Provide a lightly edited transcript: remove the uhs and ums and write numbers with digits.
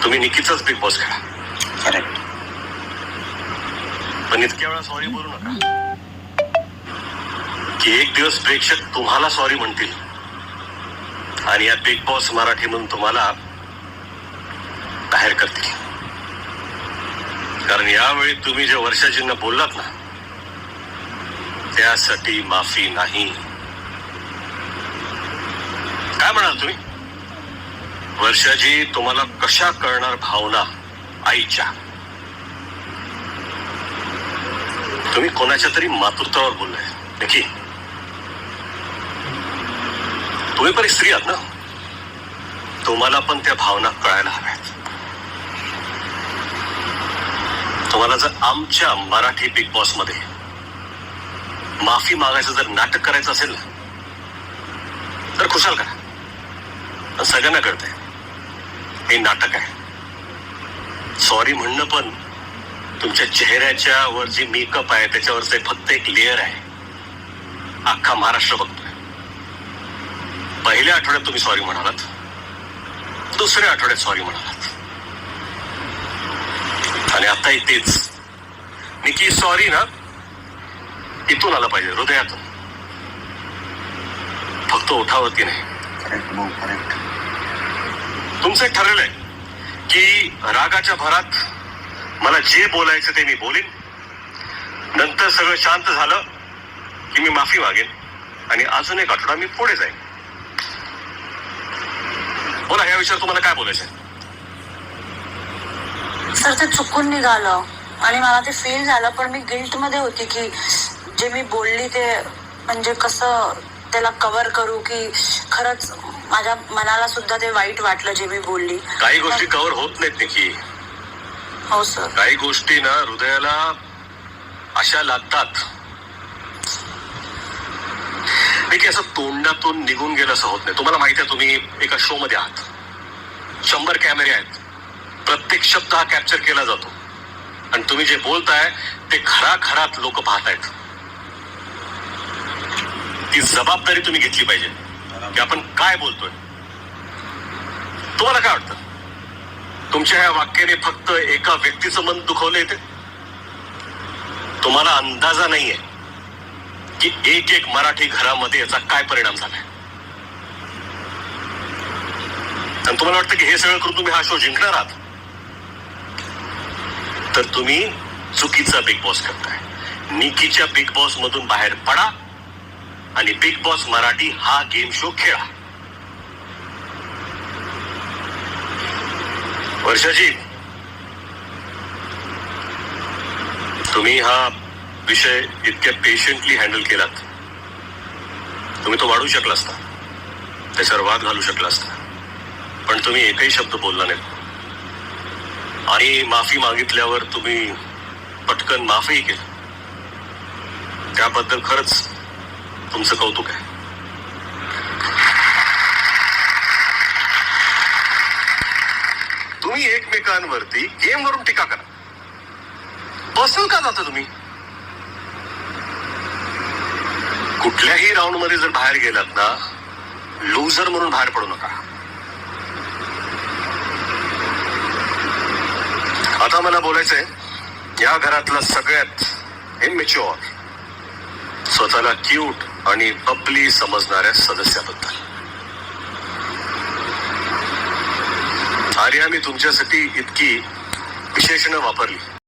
तुम्ही निकीचाच big boss खेळा. Correct. पण इतक्या वेळा सॉरी बोलू नका की एक दिवस प्रेक्षक तुम्हाला सॉरी म्हणतील आणि या बिग बॉस मराठी म्हणून तुम्हाला बाहेर करतील. कारण यावेळी तुम्ही जे वर्षाजींना बोललात ना, त्यासाठी माफी नाही. काय म्हणाल तुम्ही? वर्षाजी, तुम्हाला कशा कळणार भावना आईच्या? तुम्ही कोणाच्या तरी मातृत्वावर बोललाय. नक्की तुम्ही पण एक स्त्री आहात ना, तुम्हाला पण त्या भावना कळायला हव्यात. तुम्हाला जर आमच्या मराठी बिग बॉस मध्ये माफी मागायचं जर नाटक करायचं असेल ना, तर खुशाल करा. पण सगळ्यांना कळतंय हे नाटक आहे. सॉरी म्हणणं पण तुमच्या चेहऱ्याच्या वर जी मेकअप आहे त्याच्यावरच फक्त एक लेअर आहे. अख्खा महाराष्ट्र बघतोय. पहिल्या आठवड्यात तुम्ही सॉरी म्हणालात, दुसऱ्या आठवड्यात सॉरी म्हणालात, आणि आता तेच. निकी, सॉरी ना इथून आला पाहिजे, हृदयातून, फक्त ओठावरती नाही. करेक्ट. तुमचं एक ठरलेलं आहे की रागाच्या भरात मला जे बोलायचं ते मी बोलीन, नंतर सगळं शांत झालं की मी माफी मागेन आणि अजून एक आठवडा मी पुढे जाईन. बोला, या विषयावर तुम्हाला काय बोलायचं? सर, ते चुकून निघालं आणि मला ते फील झालं, पण मी गिल्ट मध्ये होती की जे मी बोलली ते म्हणजे कसं त्याला कव्हर करू, की खरंच माझ्या मनाला सुद्धा ते वाईट वाटलं जे मी बोलली. काही गोष्टी कव्हर होत नाहीत निकी. हो सर. काही गोष्टी ना हृदयाला अशा लागतात की असं तोंडातून निघून गेलं असं होत नाही. तुम्हाला माहिती आहे, तुम्ही एका शो मध्ये आहात, 100 कॅमेरे आहेत, प्रत्येक शब्द हा कॅप्चर केला जातो आणि तुम्ही जे बोलताय ते घराघरात लोक पाहतायत. ती जबाबदारी तुम्ही घेतली पाहिजे की आपण काय बोलतोय. तुम्हाला काय वाटतं, तुमच्या ह्या वाक्याने फक्त एका व्यक्तीचं मन दुखवलंय ते? तुम्हाला अंदाजा नाहीये की एक एक मराठी घरामध्ये याचा काय परिणाम झालाय. आणि तुम्हाला वाटतं की हे सगळं करून तुम्ही हा शो जिंकणार आहात, तर तुम्ही चुकीचा बिग बॉस करताय. निकीच्या बिग बॉस मधून बाहेर पडा आणि बिग बॉस मराठी हा गेम शो खेळा. वर्षाजी, तुम्ही हा विषय इतक्या पेशंटली हँडल केलात. तुम्ही तो वाढू शकला असता, त्याच्यावर वाद घालू शकला असता, पण तुम्ही एकही शब्द बोलला नाही आणि माफी मागितल्यावर तुम्ही पटकन माफही केलं. त्याबद्दल खरंच तुमचं कौतुक आहे. तुम्ही एकमेकांवरती गेमवरून टीका करा, पर्सनल का जाता तुम्ही? कुठल्याही राऊंड मध्ये जर बाहेर गेलात ना, लुझर म्हणून बाहेर पडू नका. आता मला बोलायचंय या घरातला सगळ्यात इमॅच्युअर, स्वतःला क्यूट आणि बबली समजणाऱ्या सदस्याबद्दल. आर्या, मी तुमच्यासाठी इतकी विशेषणं वापरली